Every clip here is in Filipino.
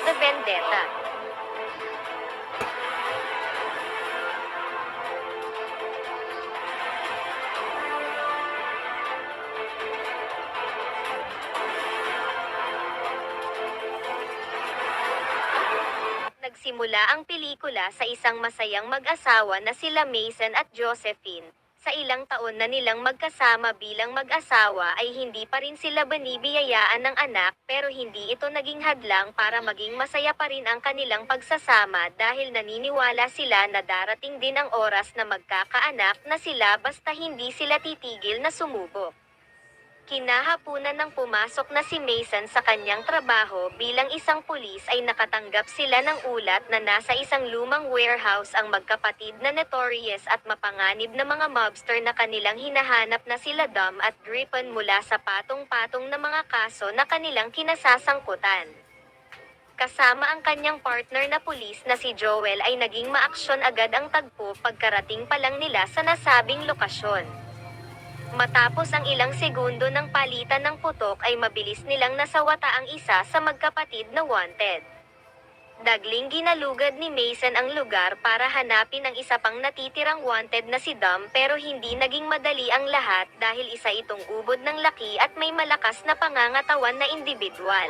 the Vendetta. Nagsimula ang pelikula sa isang masayang mag-asawa na sila Mason at Josephine. Sa ilang taon na nilang magkasama bilang mag-asawa ay hindi pa rin sila binibiyayaan ng anak, pero hindi ito naging hadlang para maging masaya pa rin ang kanilang pagsasama dahil naniniwala sila na darating din ang oras na magkakaanak na sila basta hindi sila titigil na sumubok. Kinahapunan ng pumasok na si Mason sa kanyang trabaho bilang isang pulis ay nakatanggap sila ng ulat na nasa isang lumang warehouse ang magkapatid na notorious at mapanganib na mga mobster na kanilang hinahanap na sila Dom at Griffin mula sa patong-patong na mga kaso na kanilang kinasasangkutan. Kasama ang kanyang partner na pulis na si Joel ay naging maaksyon agad ang tagpo pagkarating pa lang nila sa nasabing lokasyon. Matapos ang ilang segundo ng palitan ng putok ay mabilis nilang nasawata ang isa sa magkapatid na wanted. Dagling ginalugad ni Mason ang lugar para hanapin ang isa pang natitirang wanted na si Dom pero hindi naging madali ang lahat dahil isa itong ubod ng laki at may malakas na pangangatawan na individual.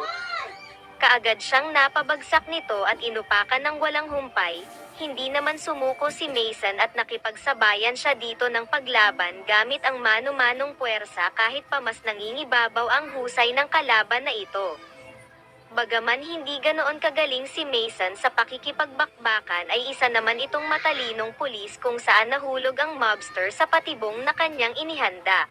Kaagad siyang napabagsak nito at inupakan ng walang humpay. Hindi naman sumuko si Mason at nakipagsabayan siya dito ng paglaban gamit ang mano-manong puwersa kahit pa mas nangingibabaw ang husay ng kalaban na ito. Bagaman hindi ganoon kagaling si Mason sa pakikipagbakbakan ay isa naman itong matalinong pulis kung saan nahulog ang mobster sa patibong na kanyang inihanda.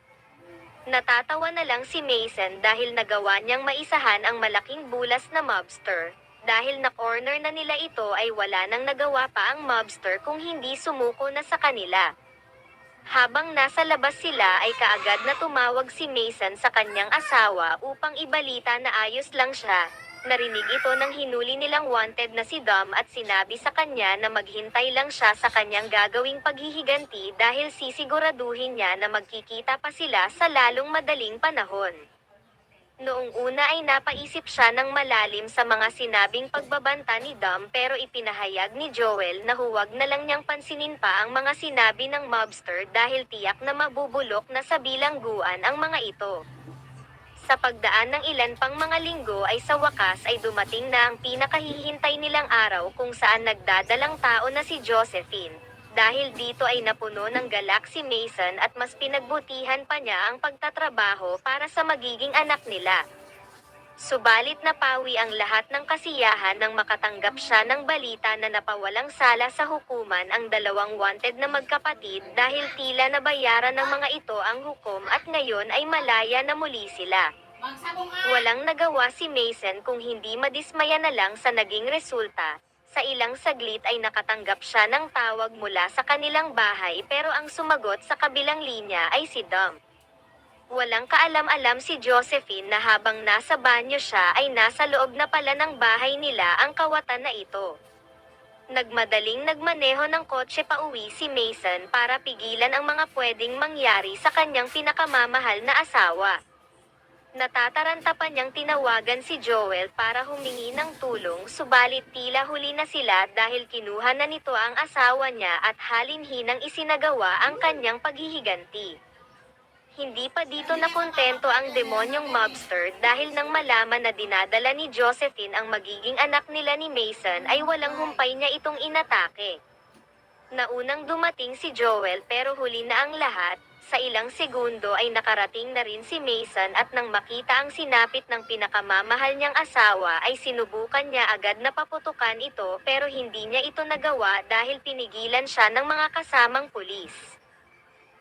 Natatawa na lang si Mason dahil nagawa niyang maisahan ang malaking bulas na mobster. Dahil na-corner na nila ito ay wala nang nagawa pa ang mobster kung hindi sumuko na sa kanila. Habang nasa labas sila ay kaagad na tumawag si Mason sa kanyang asawa upang ibalita na ayos lang siya. Narinig ito ng hinuli nilang wanted na si Dom at sinabi sa kanya na maghintay lang siya sa kanyang gagawing paghihiganti dahil sisiguraduhin niya na magkikita pa sila sa lalong madaling panahon. Noong una ay napaisip siya ng malalim sa mga sinabing pagbabanta ni Dom pero ipinahayag ni Joel na huwag na lang niyang pansinin pa ang mga sinabi ng mobster dahil tiyak na mabubulok na sa bilangguan ang mga ito. Sa pagdaan ng ilan pang mga linggo ay sa wakas ay dumating na ang pinakahihintay nilang araw kung saan nagdadalang tao na si Josephine. Dahil dito ay napuno ng galak si Mason at mas pinagbutihan pa niya ang pagtatrabaho para sa magiging anak nila. Subalit napawi ang lahat ng kasiyahan nang makatanggap siya ng balita na napawalang sala sa hukuman ang dalawang wanted na magkapatid dahil tila nabayaran ng mga ito ang hukom at ngayon ay malaya na muli sila. Walang nagawa si Mason kung hindi madismaya na lang sa naging resulta. Sa ilang saglit ay nakatanggap siya ng tawag mula sa kanilang bahay pero ang sumagot sa kabilang linya ay si Dom. Walang kaalam-alam si Josephine na habang nasa banyo siya ay nasa loob na pala ng bahay nila ang kawatan na ito. Nagmadaling nagmaneho ng kotse pauwi si Mason para pigilan ang mga pwedeng mangyari sa kanyang pinakamamahal na asawa. Natataranta pa niyang tinawagan si Joel para humingi ng tulong subalit tila huli na sila dahil kinuha na nito ang asawa niya at halinhinang isinagawa ang kanyang paghihiganti. Hindi pa dito nakontento ang demonyong mobster dahil nang malaman na dinadala ni Josephine ang magiging anak nila ni Mason ay walang humpay niya itong inatake. Naunang dumating si Joel pero huli na ang lahat. Sa ilang segundo ay nakarating na rin si Mason at nang makita ang sinapit ng pinakamamahal niyang asawa ay sinubukan niya agad na paputukan ito pero hindi niya ito nagawa dahil pinigilan siya ng mga kasamang pulis.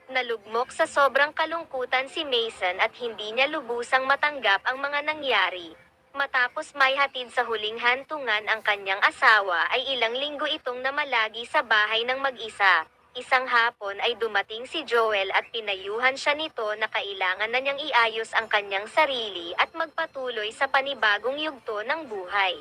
Nalugmok sa sobrang kalungkutan si Mason at hindi niya lubusang matanggap ang mga nangyari. Matapos may hatid sa huling hantungan ang kanyang asawa ay ilang linggo itong namalagi sa bahay ng mag-isa. Isang hapon ay dumating si Joel at pinayuhan siya nito na kailangan na niyang iayos ang kanyang sarili at magpatuloy sa panibagong yugto ng buhay.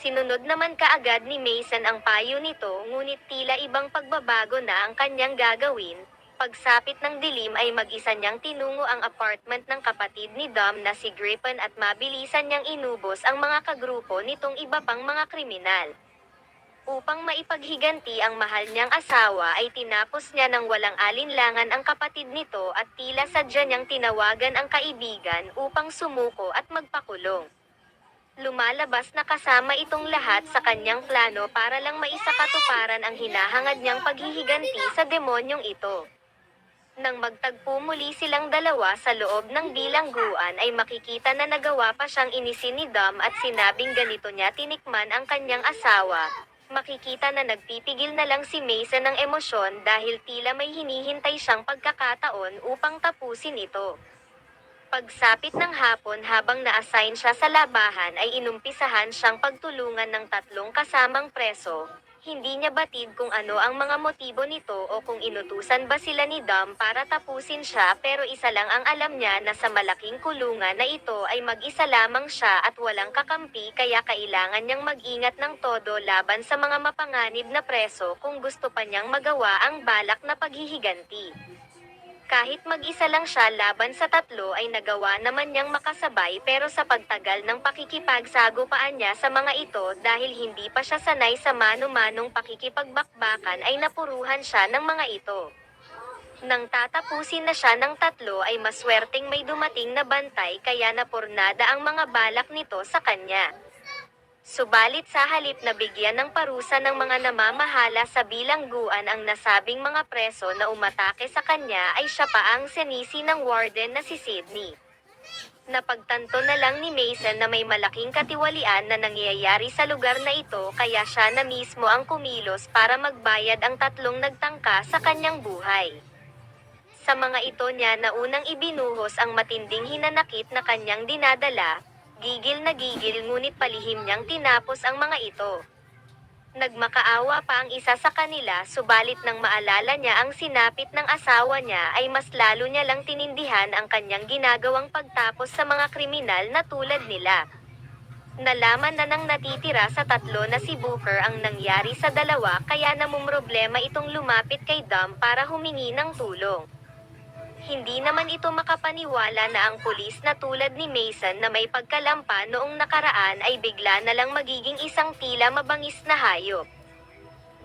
Sinunod naman kaagad ni Mason ang payo nito ngunit tila ibang pagbabago na ang kanyang gagawin. Pagsapit ng dilim ay mag-isa niyang tinungo ang apartment ng kapatid ni Dom na si Griffin at mabilisan niyang inubos ang mga kagrupo nitong iba pang mga kriminal. Upang maipaghiganti ang mahal niyang asawa ay tinapos niya ng walang alinlangan ang kapatid nito at tila sadya niyang tinawagan ang kaibigan upang sumuko at magpakulong. Lumalabas na kasama itong lahat sa kanyang plano para lang maisakatuparan ang hinahangad niyang paghihiganti sa demonyong ito. Nang magtagpo muli silang dalawa sa loob ng bilangguan ay makikita na nagawa pa siyang inisin ni Dom at sinabing ganito niya tinikman ang kanyang asawa. Makikita na nagpipigil na lang si Mason ng emosyon dahil tila may hinihintay siyang pagkakataon upang tapusin ito. Pagsapit ng hapon habang na-assign siya sa labahan ay inumpisahan siyang pagtulungan ng tatlong kasamang preso. Hindi niya batid kung ano ang mga motibo nito o kung inutusan ba sila ni Dom para tapusin siya, pero isa lang ang alam niya na sa malaking kulungan na ito ay mag-isa lamang siya at walang kakampi, kaya kailangan niyang mag-ingat ng todo laban sa mga mapanganib na preso kung gusto pa niyang magawa ang balak na paghihiganti. Kahit mag-isa lang siya laban sa tatlo ay nagawa naman niyang makasabay, pero sa pagtagal ng pakikipagsagupaan niya sa mga ito dahil hindi pa siya sanay sa mano-manong pakikipagbakbakan ay napuruhan siya ng mga ito. Nang tatapusin na siya ng tatlo ay maswerteng may dumating na bantay kaya napurnada ang mga balak nito sa kanya. Subalit sa halip na bigyan ng parusa ng mga namamahala sa bilangguan ang nasabing mga preso na umatake sa kanya, ay siya pa ang sinisi ng warden na si Sydney. Napagtanto na lang ni Mason na may malaking katiwalian na nangyayari sa lugar na ito, kaya siya na mismo ang kumilos para magbayad ang tatlong nagtangka sa kanyang buhay. Sa mga ito niya na unang ibinuhos ang matinding hinanakit na kanyang dinadala. Gigil na gigil ngunit palihim niyang tinapos ang mga ito. Nagmakaawa pa ang isa sa kanila, subalit nang maalala niya ang sinapit ng asawa niya ay mas lalo niya lang tinindihan ang kanyang ginagawang pagtapos sa mga kriminal na tulad nila. Nalaman na nang natitira sa tatlo na si Booker ang nangyari sa dalawa, kaya namumroblema itong lumapit kay Dom para humingi ng tulong. Hindi naman ito makapaniwala na ang pulis na tulad ni Mason na may pagkalampa noong nakaraan ay bigla na lang magiging isang tila mabangis na hayop.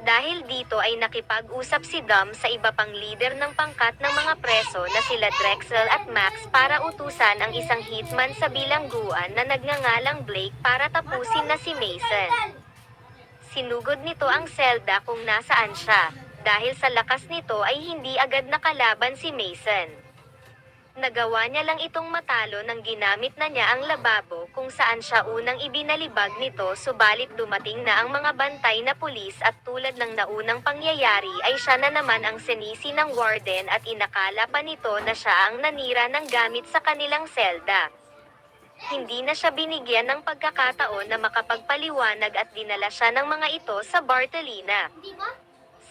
Dahil dito ay nakipag-usap si Dom sa iba pang lider ng pangkat ng mga preso na sila Drexel at Max para utusan ang isang hitman sa bilangguan na nagngangalang Blake para tapusin na si Mason. Sinugod nito ang selda kung nasaan siya. Dahil sa lakas nito ay hindi agad nakalaban si Mason. Nagawa niya lang itong matalo nang ginamit na niya ang lababo kung saan siya unang ibinalibag nito, subalit dumating na ang mga bantay na pulis at tulad ng naunang pangyayari ay siya na naman ang sinisi ng warden at inakala pa nito na siya ang nanira ng gamit sa kanilang selda. Hindi na siya binigyan ng pagkakataon na makapagpaliwanag at dinala siya ng mga ito sa Bartolina.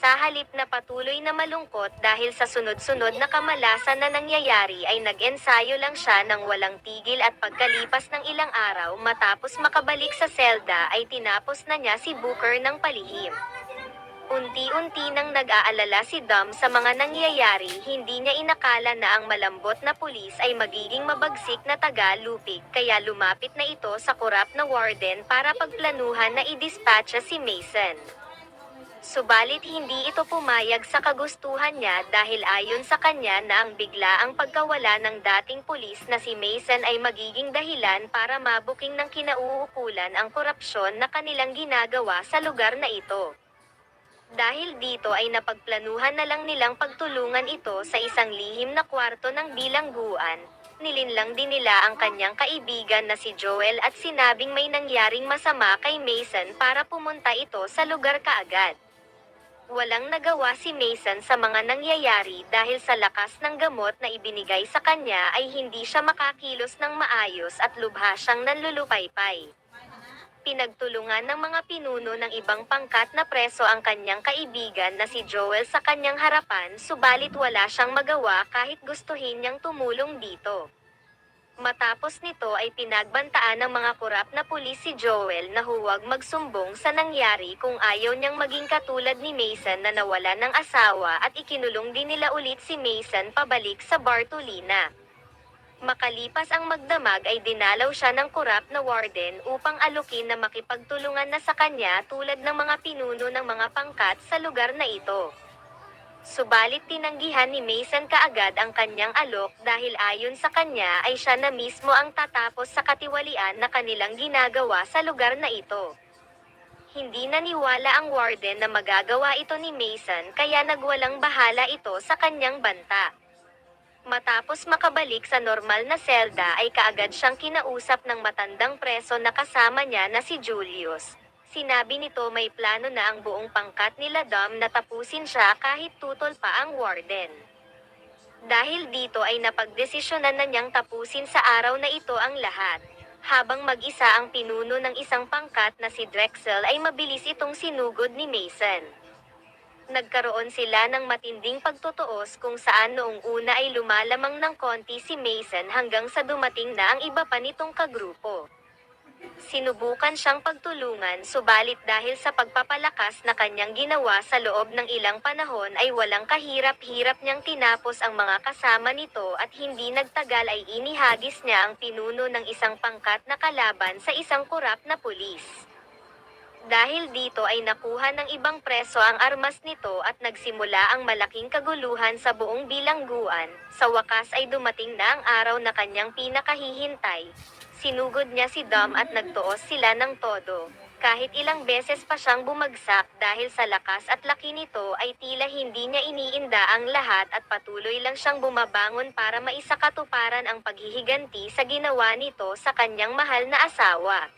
Sa halip na patuloy na malungkot dahil sa sunod-sunod na kamalasan na nangyayari ay nag-ensayo lang siya ng walang tigil at pagkalipas ng ilang araw matapos makabalik sa selda ay tinapos na niya si Booker ng palihim. Unti-unti nang nag-aalala si Dom sa mga nangyayari, hindi niya inakala na ang malambot na pulis ay magiging mabagsik na taga-lupig, kaya lumapit na ito sa korap na warden para pagplanuhan na i-dispatcha si Mason. Subalit hindi ito pumayag sa kagustuhan niya dahil ayon sa kanya na ang biglaang pagkawala ng dating pulis na si Mason ay magiging dahilan para mabuking ng kinauukulan ang korupsyon na kanilang ginagawa sa lugar na ito. Dahil dito ay napagplanuhan na lang nilang pagtulungan ito sa isang lihim na kwarto ng bilangguan. Nilinlang din nila ang kanyang kaibigan na si Joel at sinabing may nangyaring masama kay Mason para pumunta ito sa lugar kaagad. Walang nagawa si Mason sa mga nangyayari dahil sa lakas ng gamot na ibinigay sa kanya ay hindi siya makakilos ng maayos at lubha siyang nanlulupaypay. Pinagtulungan ng mga pinuno ng ibang pangkat na preso ang kanyang kaibigan na si Joel sa kanyang harapan, subalit wala siyang magawa kahit gustuhin niyang tumulong dito. Matapos nito ay pinagbantaan ng mga kurap na pulis si Joel na huwag magsumbong sa nangyari kung ayaw niyang maging katulad ni Mason na nawalan ng asawa at ikinulong din nila ulit si Mason pabalik sa Bartolina. Makalipas ang magdamag ay dinalaw siya ng kurap na warden upang alukin na makipagtulungan na sa kanya tulad ng mga pinuno ng mga pangkat sa lugar na ito. Subalit tinanggihan ni Mason kaagad ang kanyang alok dahil ayon sa kanya ay siya na mismo ang tatapos sa katiwalian na kanilang ginagawa sa lugar na ito. Hindi naniwala ang warden na magagawa ito ni Mason kaya nagwalang bahala ito sa kanyang banta. Matapos makabalik sa normal na selda ay kaagad siyang kinausap ng matandang preso na kasama niya na si Julius. Sinabi nito may plano na ang buong pangkat nila Dom na tapusin siya kahit tutol pa ang warden. Dahil dito ay napagdesisyonan na niyang tapusin sa araw na ito ang lahat. Habang mag-isa ang pinuno ng isang pangkat na si Drexel ay mabilis itong sinugod ni Mason. Nagkaroon sila ng matinding pagtutuos kung saan noong una ay lumalamang ng konti si Mason hanggang sa dumating na ang iba pa nitong kagrupo. Sinubukan siyang pagtulungan subalit dahil sa pagpapalakas na kanyang ginawa sa loob ng ilang panahon ay walang kahirap-hirap niyang tinapos ang mga kasama nito at hindi nagtagal ay inihagis niya ang pinuno ng isang pangkat na kalaban sa isang kurap na pulis. Dahil dito ay nakuha ng ibang preso ang armas nito at nagsimula ang malaking kaguluhan sa buong bilangguan. Sa wakas ay dumating na ang araw na kanyang pinakahihintay. Sinugod niya si Dom at nagtuos sila ng todo. Kahit ilang beses pa siyang bumagsak dahil sa lakas at laki nito ay tila hindi niya iniinda ang lahat at patuloy lang siyang bumabangon para maisakatuparan ang paghihiganti sa ginawa nito sa kanyang mahal na asawa.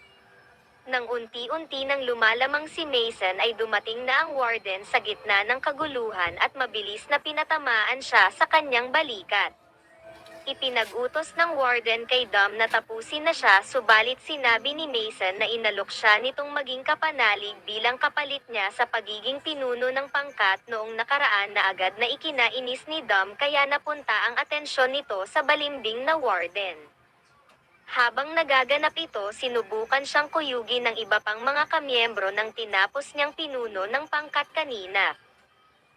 Nang unti-unti nang lumalamang si Mason ay dumating na ang warden sa gitna ng kaguluhan at mabilis na pinatamaan siya sa kanyang balikat. Ipinag-utos ng warden kay Dom na tapusin na siya subalit sinabi ni Mason na inalok siya nitong maging kapanalig bilang kapalit niya sa pagiging pinuno ng pangkat noong nakaraan na agad na ikinainis ni Dom kaya napunta ang atensyon nito sa balimbing na warden. Habang nagaganap ito sinubukan siyang kuyugin ng iba pang mga kamiyembro ng tinapos niyang pinuno ng pangkat kanina.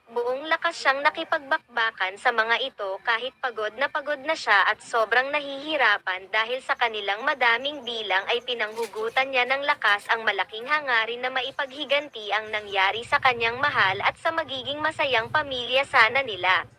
Buong lakas siyang nakipagbakbakan sa mga ito kahit pagod na siya at sobrang nahihirapan dahil sa kanilang madaming bilang ay pinanghugutan niya ng lakas ang malaking hangarin na maipaghiganti ang nangyari sa kanyang mahal at sa magiging masayang pamilya sana nila.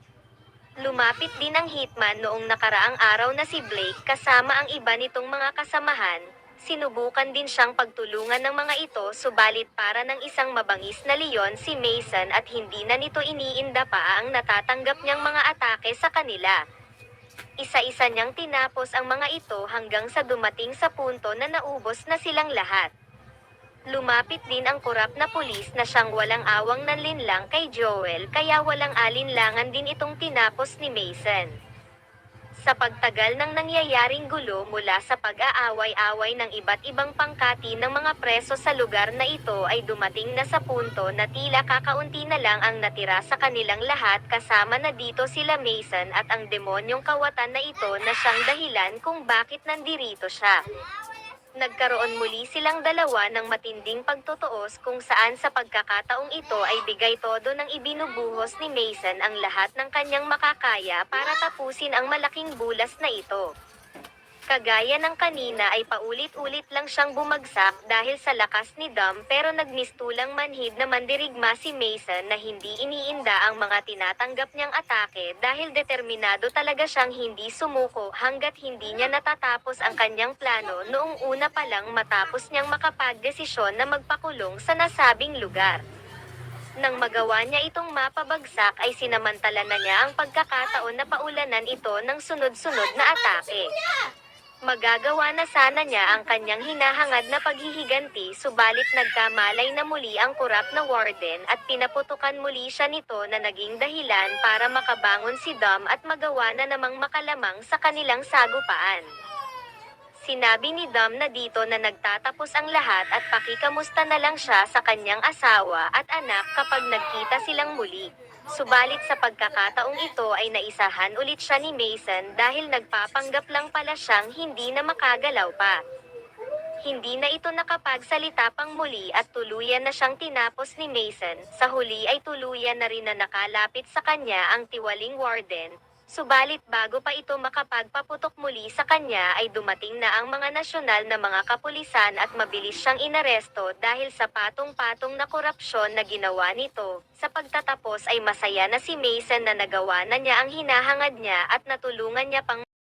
Lumapit din ang hitman noong nakaraang araw na si Blake kasama ang iba nitong mga kasamahan. Sinubukan din siyang pagtulungan ng mga ito subalit para ng isang mabangis na leon si Mason at hindi na nito iniinda pa ang natatanggap niyang mga atake sa kanila. Isa-isa niyang tinapos ang mga ito hanggang sa dumating sa punto na naubos na silang lahat. Lumapit din ang kurap na pulis na siyang walang awang nanlinlang kay Joel kaya walang alinlangan din itong tinapos ni Mason. Sa pagtagal ng nangyayaring gulo mula sa pag-aaway-away ng iba't ibang pangkati ng mga preso sa lugar na ito ay dumating na sa punto na tila kakaunti na lang ang natira sa kanilang lahat kasama na dito sila Mason at ang demonyong kawatan na ito na siyang dahilan kung bakit nandirito siya. Nagkaroon muli silang dalawa ng matinding pagtutuos kung saan sa pagkakataong ito ay bigay todo ng ibinubuhos ni Mason ang lahat ng kanyang makakaya para tapusin ang malaking bulas na ito. Kagaya ng kanina ay paulit-ulit lang siyang bumagsak dahil sa lakas ni Dom pero nagmistulang manhid na mandirigma si Mason na hindi iniinda ang mga tinatanggap niyang atake dahil determinado talaga siyang hindi sumuko hanggat hindi niya natatapos ang kanyang plano noong una pa lang matapos niyang makapagdesisyon na magpakulong sa nasabing lugar. Nang magawa niya itong mapabagsak ay sinamantala na niya ang pagkakataon na paulanan ito ng sunod-sunod na atake. Magagawa na sana niya ang kanyang hinahangad na paghihiganti subalit nagkamalay na muli ang kurap na warden at pinaputukan muli siya nito na naging dahilan para makabangon si Dom at magawa na namang makalamang sa kanilang sagupaan. Sinabi ni Dom na dito na nagtatapos ang lahat at pakikamusta na lang siya sa kanyang asawa at anak kapag nagkita silang muli. Subalit sa pagkakataong ito ay naisahan ulit siya ni Mason dahil nagpapanggap lang pala siyang hindi na makagalaw pa. Hindi na ito nakapagsalita pang muli at tuluyan na siyang tinapos ni Mason. Sa huli ay tuluyan na rin na nakalapit sa kanya ang tiwaling warden. Subalit bago pa ito makapagpaputok muli sa kanya ay dumating na ang mga nasyonal na mga kapulisan at mabilis siyang inaresto dahil sa patong-patong na korupsyon na ginawa nito. Sa pagtatapos ay masaya na si Mason na nagawa na niya ang hinahangad niya at natulungan niya pang